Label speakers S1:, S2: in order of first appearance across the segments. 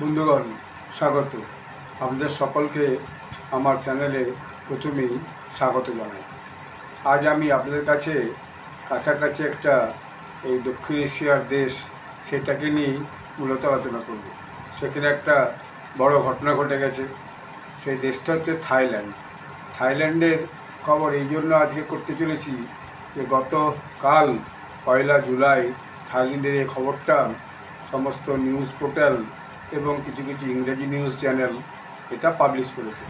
S1: বন্ধুগণ, স্বাগত। আপনাদের সকলকে আমার চ্যানেলে প্রথমেই স্বাগত জানাই। আজ আমি আপনাদের কাছাকাছি একটা এই দক্ষিণ এশিয়ার দেশ, সেটাকে নিয়েই মূলত আলোচনা করব। সেখানে একটা বড় ঘটনা ঘটে গেছে। সেই দেশটা হচ্ছে থাইল্যান্ড। থাইল্যান্ডের খবর এই জন্য আজকে করতে চলেছি যে গতকাল 1 জুলাই থাইল্যান্ডের এই খবরটা সমস্ত নিউজ পোর্টাল এবং কিছু কিছু ইংরেজি নিউজ চ্যানেল এটা পাবলিশ করেছে।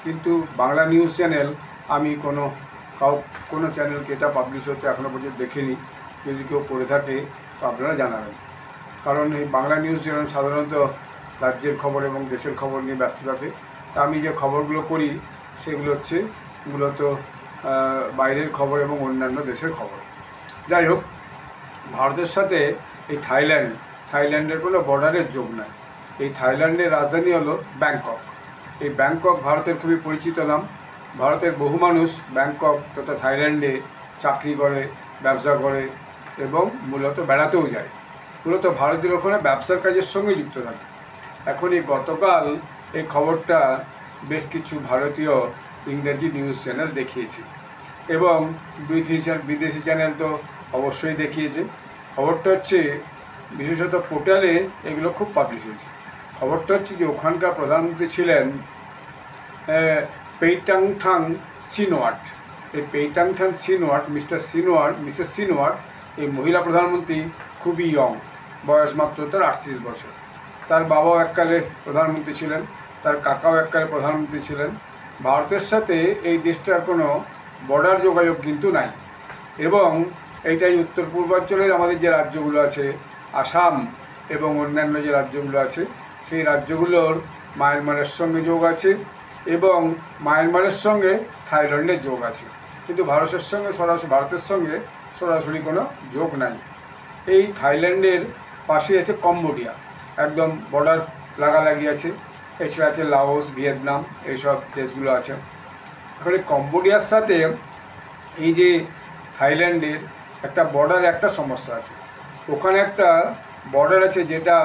S1: কিন্তু বাংলা নিউজ চ্যানেল আমি কোনো চ্যানেলকে এটা পাবলিশ হতে এখনও পর্যন্ত দেখিনি। যদি কেউ করে থাকে তো আপনারা জানাবেন। কারণ এই বাংলা নিউজ চ্যানেল সাধারণত রাজ্যের খবর এবং দেশের খবর নিয়ে ব্যস্ত থাকে। তা আমি যে খবরগুলো করি সেগুলো হচ্ছে মূলত বাইরের খবর এবং অন্যান্য দেশের খবর। যাই হোক, ভারতের সাথে এই থাইল্যান্ডের কোনো বর্ডারের যোগ নাই। এই থাইল্যান্ডের রাজধানী হলো ব্যাংকক। এই ব্যাংকক ভারতের খুবই পরিচিত নাম। ভারতের বহু মানুষ ব্যাংকক তথা থাইল্যান্ডে চাকরি করে, ব্যবসা করে এবং মূলত বেড়াতেও যায়। মূলত ভারতের ওখানে ব্যবসার কাজের সঙ্গে যুক্ত থাকে। এখনই গতকাল এই খবরটা বেশ কিছু ভারতীয় ইংরেজি নিউজ চ্যানেল দেখিয়েছে এবং বিদেশি চ্যানেল তো অবশ্যই দেখিয়েছে। খবরটা হচ্ছে বিশেষত পোর্টালে এগুলো খুব পাবলিশ হয়েছে। খবরটা হচ্ছে যে ওখানকার প্রধানমন্ত্রী ছিলেন পেইটাংথাং সিনোয়াট। এই পেইটাংথাং সিনোয়াট, মিসেস সিনোয়াট, এই মহিলা প্রধানমন্ত্রী খুবই ইয়ং, বয়স মাত্র তার 38 বছর। তার বাবাও এককালে প্রধানমন্ত্রী ছিলেন, তার কাকাও এককালে প্রধানমন্ত্রী ছিলেন। ভারতের সাথে এই দেশটার কোনো বর্ডার যোগাযোগ কিন্তু নাই এবং এইটাই উত্তর পূর্বাঞ্চলের আমাদের যে রাজ্যগুলো আছে, আসাম এবং অন্যান্য যে রাজ্যগুলো আছে, সেই রাজ্যগুলোর মায়ানমারের সঙ্গে যোগ আছে এবং মায়ানমারের সঙ্গে থাইল্যান্ডের যোগ আছে। কিন্তু ভারতের সঙ্গে সরাসরি কোনো যোগ নাই। এই থাইল্যান্ডের পাশে আছে কম্বোডিয়া, একদম বর্ডার লাগালাগি আছে। এছাড়া আছে লাওস, ভিয়েতনাম, এইসব দেশগুলো আছে। তাহলে কম্বোডিয়ার সাথে এই যে থাইল্যান্ডের একটা একটা সমস্যা আছে। ওখানে একটা বর্ডার আছে যেটা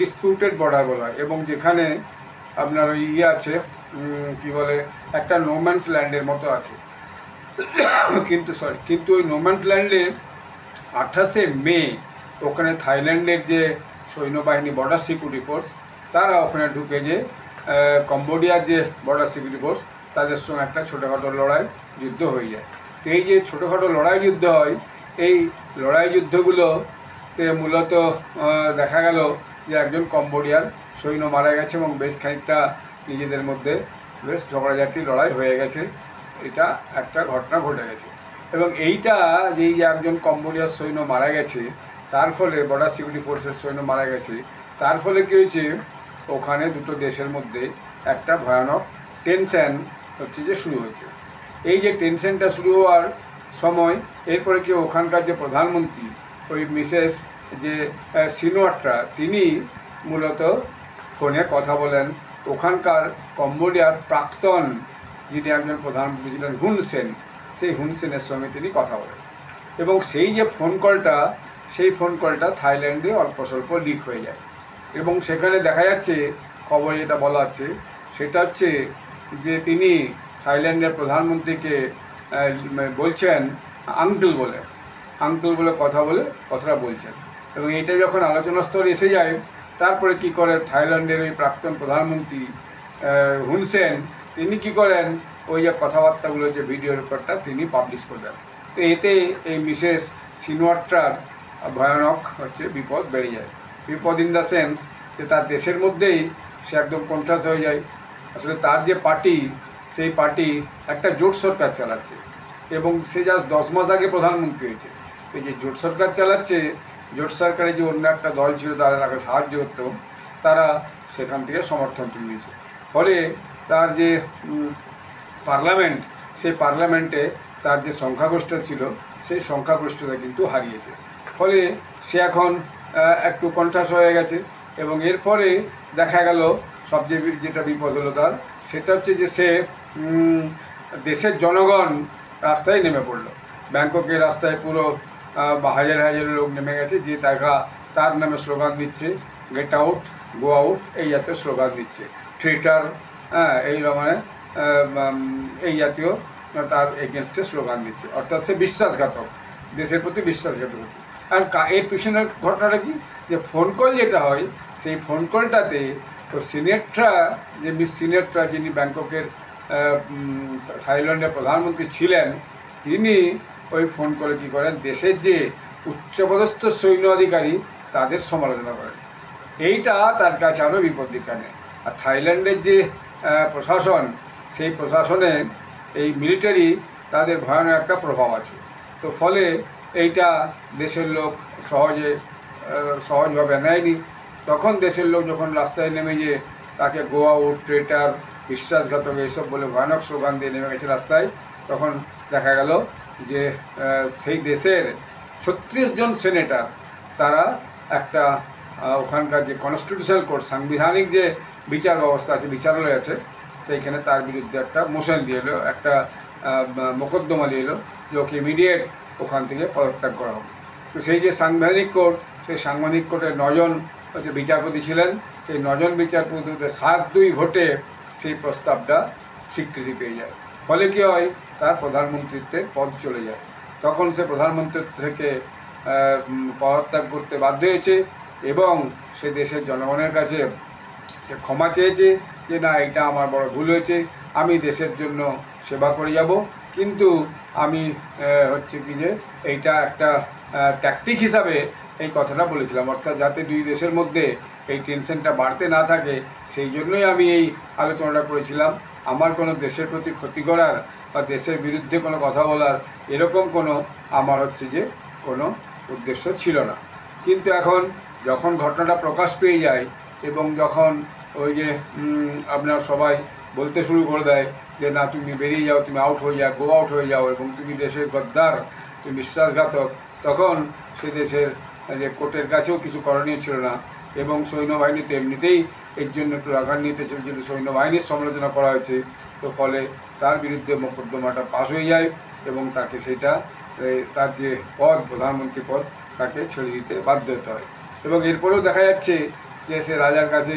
S1: ডিসপিউটেড বর্ডার বলা হয় এবং যেখানে আপনার ওই আছে কি বলে, একটা নোম্যান্স ল্যান্ডের মতো আছে। কিন্তু ওই নোম্যান্স ল্যান্ডে 28শে মে ওখানে থাইল্যান্ডের যে সৈন্যবাহিনী, বর্ডার সিকিউরিটি ফোর্স, তারা ওখানে ঢুকে যে কম্বোডিয়ার যে বর্ডার সিকিউরিটি ফোর্স, তাদের সঙ্গে একটা ছোটোখাটো যুদ্ধ হয়ে যায়। তো এই যে ছোটোখাটো যুদ্ধ হয়, এই যুদ্ধগুলোতে মূলত দেখা গেল যে একজন কম্বোডিয়ার সৈন্য মারা গেছে এবং বেশ খানিকটা নিজেদের মধ্যে বেশ ঝগড়াঝাটি লড়াই হয়ে গেছে। এটা একটা ঘটনা ঘটে গেছে এবং এইটা যে একজন কম্বোডিয়ার সৈন্য মারা গেছে, তার ফলে বর্ডার সিকিউরিটি ফোর্সের সৈন্য মারা গেছে, তার ফলে কী হয়েছে, ওখানে দুটো দেশের মধ্যে একটা ভয়ানক টেনশন হচ্ছে যে শুরু হয়েছে। এই যে টেনশনটা শুরু হওয়ার সময় এরপরে কি ওখানকার যে প্রধানমন্ত্রী, ওই মিসেস যে সিনোয়াটরা, তিনি মূলত ফোনে কথা বলেন ওখানকার কম্বোডিয়ার প্রাক্তন যিনি একজন প্রধানমন্ত্রী ছিলেন হুন সেন, সেই হুন সেনের সঙ্গে তিনি কথা বলেন এবং সেই যে ফোন কলটা থাইল্যান্ডে অল্প স্বল্প লিক হয়ে যায় এবং সেখানে দেখা যাচ্ছে, খবরে যেটা বলা হচ্ছে সেটা হচ্ছে যে তিনি থাইল্যান্ডের প্রধানমন্ত্রীকে বলছেন আঙ্কেল বলে কথাটা বলছেন এবং এটা যখন আলোচনা স্তরে এসে যায়, তারপরে কি করে থাইল্যান্ডের ওই প্রাক্তন প্রধানমন্ত্রী হুন সেন, তিনি কী করেন, ওই যে কথাবার্তাগুলো, যে ভিডিও রেকর্ডটা তিনি পাবলিশ করলেন। তো এতে এই মিসেস সিনোয়াট্রার ভয়ানক বিপদ বেড়ে যায়। বিপদ ইন দ্য সেন্স যে তার দেশের মধ্যেই সে একদম কন্ট্রাস্ট হয়ে যায়। আসলে তার যে পার্টি, সেই পার্টি একটা জোট সরকার চালাচ্ছে এবং সে জাস্ট 10 মাস আগে প্রধানমন্ত্রী হয়েছে। তো যে জোট সরকার চালাচ্ছে, জোট সরকারে যে অন্য একটা দল ছিল তারা তাকে সাহায্য করতো, তারা সেখান থেকে সমর্থন তুলে দিয়েছে। ফলে তার যে পার্লামেন্ট, সেই পার্লামেন্টে তার যে সংখ্যাগরিষ্ঠতা ছিল, সেই সংখ্যাগরিষ্ঠতা কিন্তু হারিয়েছে। ফলে সে এখন একটু কন্ট্রাস্ট হয়ে গেছে এবং এরপরে দেখা গেল সবচেয়ে যেটা বিপদ হলো তার, সেটা হচ্ছে যে সে দেশের জনগণ রাস্তায় নেমে পড়লো। ব্যাংককের রাস্তায় পুরো হাজার হাজার লোক নেমে গেছে, যে তার নামে স্লোগান দিচ্ছে গেট আউট, গো আউট এই জাতীয় স্লোগান দিচ্ছে। ট্রেটার, হ্যাঁ এই মানে এই জাতীয় তার এগেনস্টে স্লোগান দিচ্ছে, অর্থাৎ সে বিশ্বাসঘাতক, দেশের প্রতি বিশ্বাসঘাতক হচ্ছে। আর এর পিছনের ঘটনাটা কি, যে ফোন কল যেটা হয়, সেই ফোন কলটাতে তো সিনেটরা, যে মিস সিনেটরা যিনি ব্যাংককের থাইল্যান্ডের প্রধানমন্ত্রী ছিলেন, তিনি ওই ফোন করে কী করেন, দেশের যে উচ্চপদস্থ সৈন্য অধিকারী তাদের সমালোচনা করেন। এইটা তার কাছে আরও বিপজ্জনক। আর থাইল্যান্ডের যে প্রশাসন, সেই প্রশাসনে এই মিলিটারি তাদের ভয়ানক একটা প্রভাব আছে। তো ফলে এইটা দেশের লোক সহজভাবে নেয়নি। তখন দেশের লোক যখন রাস্তায় নেমে যে তাকে গো আউট, ট্রেটার, বিশ্বাসঘাতক এইসব বলে ভয়ানক স্লোগান দিয়ে নেমে গেছে রাস্তায়, তখন দেখা গেল যে সেই দেশের 36 জন সেনেটার তারা একটা ওখানকার যে কনস্টিটিউশনাল কোর্ট, সাংবিধানিক যে বিচার ব্যবস্থা আছে, বিচারালয় আছে, সেইখানে তার বিরুদ্ধে একটা মোশন দিয়ে এলো, একটা মোকদ্দমা নিয়ে এলো যে ওকে ইমিডিয়েট ওখান থেকে পদত্যাগ করা হবে। তো সেই যে সাংবিধানিক কোর্ট, সেই সাংবিধানিক কোর্টের 9 জন হচ্ছে বিচারপতি ছিলেন, সেই 9 জন বিচারপতিদের 7-2 ভোটে সেই প্রস্তাবটা স্বীকৃতি পেয়ে যায়। ফলে কী হয়, তার প্রধানমন্ত্রীত্বের পদ চলে যায়। তখন সে প্রধানমন্ত্রীত্ব থেকে পদত্যাগ করতে বাধ্য হয়েছে এবং সে দেশের জনগণের কাছে সে ক্ষমা চেয়েছে যে না, এটা আমার বড় ভুল হয়েছে, আমি দেশের জন্য সেবা করে যাব, কিন্তু আমি হচ্ছে কি যে এইটা একটা ট্যাকটিক হিসাবে এই কথাটা বলেছিলাম, অর্থাৎ যাতে দুই দেশের মধ্যে এই টেনশনটা বাড়তে না থাকে, সেই জন্যই আমি এই আলোচনাটা করেছিলাম। আমার কোনো দেশের প্রতি ক্ষতি করার বা দেশের বিরুদ্ধে কোনো কথা বলার এরকম কোনো আমার হচ্ছে যে কোনো উদ্দেশ্য ছিল না। কিন্তু এখন যখন ঘটনাটা প্রকাশ পেয়ে যায় এবং যখন ওই যে আপনারা সবাই বলতে শুরু করে দেয় যে না, তুমি বেরিয়ে যাও, তুমি আউট হয়ে যাও, গো আউট হয়ে যাও, এবং তুমি দেশের গদ্দার, তুমি বিশ্বাসঘাতক, তখন সে দেশের যে কোর্টের কাছেও কিছু করণীয় ছিল না। এবং সৈন্যবাহিনী তো এমনিতেই এর জন্য একটু রাগান্বিত ছিল, যেহেতু সৈন্যবাহিনীর সমালোচনা করা হয়েছে, তো ফলে তার বিরুদ্ধে মোকদ্দমাটা পাশ হয়ে যায় এবং তাকে সেটা তার যে পদ, প্রধানমন্ত্রী পদ, তাকে ছেড়ে দিতে বাধ্য হতে হয়। এবং এরপরেও দেখা যাচ্ছে যে সে রাজার কাছে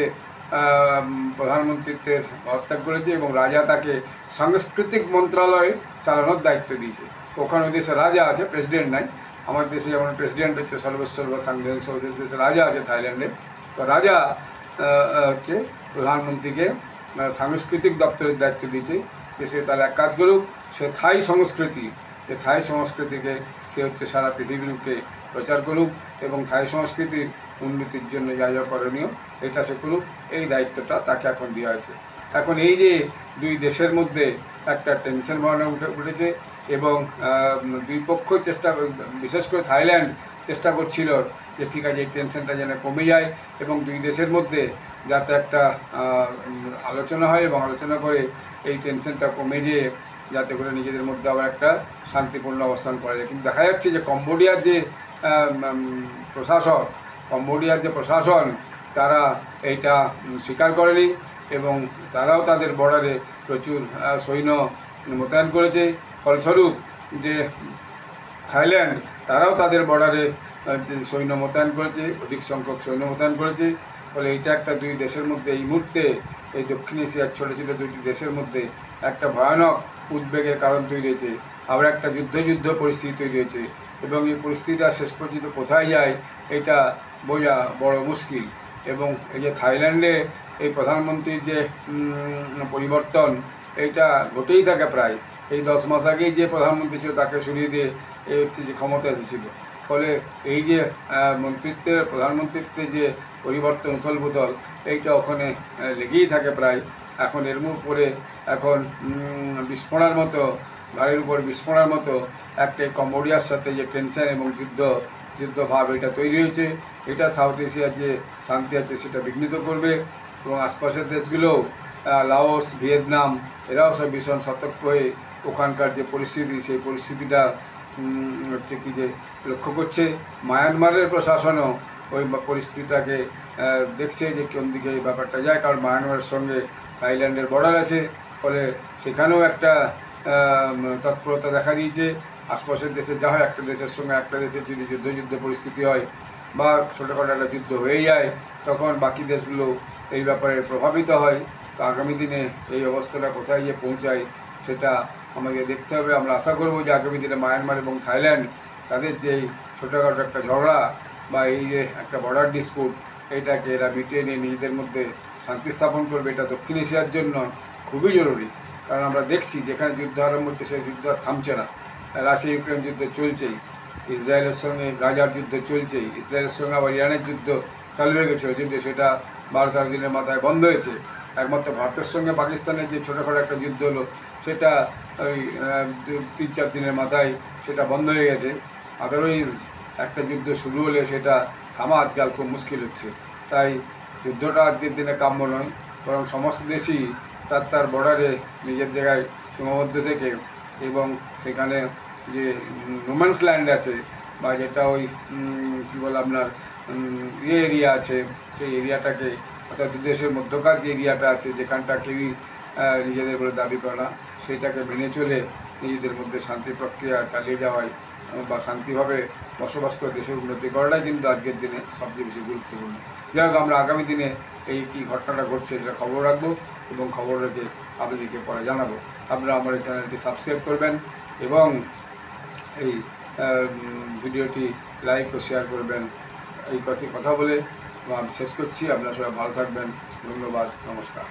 S1: প্রধানমন্ত্রীত্বের পদত্যাগ করেছে এবং রাজা তাকে সাংস্কৃতিক মন্ত্রণালয় চালানোর দায়িত্ব দিয়েছে। ওখানে দেশে রাজা আছে, প্রেসিডেন্ট নাই। আমার দেশে যেমন প্রেসিডেন্ট হচ্ছে সর্বেশ্বর বা সাংবিধানিক সৌধের, দেশে রাজা আছে থাইল্যান্ডে। তো রাজা হচ্ছে প্রধানমন্ত্রীকে সাংস্কৃতিক দপ্তরের দায়িত্ব দিয়েছে যে সে তার এক কাজ করুক, সে থাই সংস্কৃতি, যে থাই সংস্কৃতিকে সে হচ্ছে সারা পৃথিবীকে প্রচার করুক এবং থাই সংস্কৃতির উন্নতির জন্য যা যা করণীয় এটা সে করুক, এই দায়িত্বটা তাকে এখন দেওয়া হয়েছে। এখন এই যে দুই দেশের মধ্যে একটা টেনশন ভাবনা উঠেছে এবং দুই পক্ষ বিশেষ করে থাইল্যান্ড চেষ্টা করছিল যে ঠিক আছে, এই টেনশনটা যেন কমে যায় এবং দুই দেশের মধ্যে যাতে একটা আলোচনা হয় এবং আলোচনা করে এই টেনশনটা কমে যেয়ে যাতে করে নিজেদের মধ্যে আবার একটা শান্তিপূর্ণ অবস্থান করা যায়। কিন্তু দেখা যাচ্ছে যে কম্বোডিয়ার যে প্রশাসন তারা এইটা স্বীকার করেনি এবং তারাও তাদের বর্ডারে প্রচুর সৈন্য মোতায়েন করেছে। ফলস্বরূপ যে থাইল্যান্ড তারাও তাদের বর্ডারে যে সৈন্য মোতায়েন করেছে, অধিক সংখ্যক সৈন্য মোতায়েন করেছে। ফলে এইটা একটা দুই দেশের মধ্যে এই মুহূর্তে এই দক্ষিণ এশিয়ার ছোটো ছোটো দুইটি দেশের মধ্যে একটা ভয়ানক উদ্বেগের কারণ তৈরি হয়েছে, আবার একটা যুদ্ধ পরিস্থিতি তৈরি হয়েছে এবং এই পরিস্থিতিটা শেষ পর্যন্ত কোথায় যায় এটা বোঝা বড় মুশকিল। এবং এই যে থাইল্যান্ডে এই প্রধানমন্ত্রীর যে পরিবর্তন, এইটা ঘটেই থাকে প্রায়। এই 10 মাস আগেই যে প্রধানমন্ত্রী ছিল তাকে সরিয়ে দিয়ে এই হচ্ছে যে ক্ষমতা এসেছিল। ফলে এই যে প্রধানমন্ত্রীত্বে যে পরিবর্তন, উথল-পুথল, এইটা ওখানে লেগেই থাকে প্রায়। এখন এর উপরে এখন বিস্ফোরণের মতো, গাড়ির উপর বিস্ফোরণের মতো একটা কম্বোডিয়ার সাথে যে টেনশন এবং যুদ্ধভাব এটা তৈরি হয়েছে, এটা সাউথ এশিয়ার যে শান্তি আছে সেটা বিঘ্নিত করবে। এবং আশপাশের দেশগুলোও লাওস, ভিয়েতনাম, এরাও সব ভীষণ সতর্ক হয়ে ওখানকার যে পরিস্থিতি, সেই পরিস্থিতিটা হচ্ছে কি যে লক্ষ্য করছে। মায়ানমারের প্রশাসনও ওই পরিস্থিতিটাকে দেখছে যে কোন দিকে এই ব্যাপারটা যায়, কারণ মায়ানমারের সঙ্গে থাইল্যান্ডের বর্ডার আছে। ফলে সেখানেও একটা তৎপরতা দেখা দিয়েছে। আশপাশের দেশে যা হয়, একটা দেশের সঙ্গে একটা দেশের যদি যুদ্ধ পরিস্থিতি হয় বা ছোটোখাটো একটা যুদ্ধ হয়ে যায়, তখন বাকি দেশগুলো এই ব্যাপারে প্রভাবিত হয়। তো আগামী দিনে এই অবস্থাটা কোথায় গিয়ে পৌঁছায় সেটা আমাকে দেখতে হবে। আমরা আশা করব যে আগামী দিনে মায়ানমার এবং থাইল্যান্ড তাদের যে ছোটোখাটো একটা ঝগড়া বা এই যে একটা বর্ডার ডিসপুট, এইটাকে এরা মিটিয়ে নিয়ে নিজেদের মধ্যে শান্তি স্থাপন করবে। এটা দক্ষিণ এশিয়ার জন্য খুবই জরুরি, কারণ আমরা দেখছি যেখানে যুদ্ধ আরম্ভ হচ্ছে সেই যুদ্ধ আর থামছে না। রাশিয়া ইউক্রেন যুদ্ধ চলছেই, ইসরায়েলের সঙ্গে গাজার যুদ্ধ চলছেই, ইসরায়েলের সঙ্গে আবার ইরানের যুদ্ধ চালু হয়ে গেছিলো, যুদ্ধ সেটা 12-13 দিনের মাথায় বন্ধ হয়েছে। একমাত্র ভারতের সঙ্গে পাকিস্তানের যে ছোটোখাটো একটা যুদ্ধ হলো সেটা ওই 3-4 দিনের মাথায় সেটা বন্ধ হয়ে গেছে। আদারওয়াইজ একটা যুদ্ধ শুরু হলে সেটা থামা আজকাল খুব মুশকিল হচ্ছে। তাই যুদ্ধটা আজকের দিনে কাম্য নয়, বরং সমস্ত দেশই তার বর্ডারে নিজের জায়গায় সীমাবদ্ধ থেকে এবং সেখানে যে নোম্যান্স ল্যান্ড আছে বা যেটা ওই কী বলে আপনার এরিয়া আছে, সেই এরিয়াটাকে অর্থাৎ দু দেশের মধ্যকার যে এরিয়াটা আছে যেখানটা কেউই নিজেদের বলে দাবি করে না, সেইটাকে মেনে চলে নিজেদের মধ্যে শান্তি প্রক্রিয়া চালিয়ে যাওয়ায় বা শান্তিভাবে বসবাস করে দেশের উন্নতি করাটাই কিন্তু আজকের দিনে সবচেয়ে বেশি গুরুত্বপূর্ণ। যাই হোক, আমরা আগামী দিনে এই কী ঘটনাটা ঘটছে সেটা খবর রাখবো এবং খবর রেখে আপনাদেরকে পরে জানাবো। আপনারা আমার এই চ্যানেলটি সাবস্ক্রাইব করবেন এবং এই ভিডিওটি লাইক ও শেয়ার করবেন। এই কথা বলে শেষ করছি। আপনারা সবাই ভালো থাকবেন। ধন্যবাদ, নমস্কার।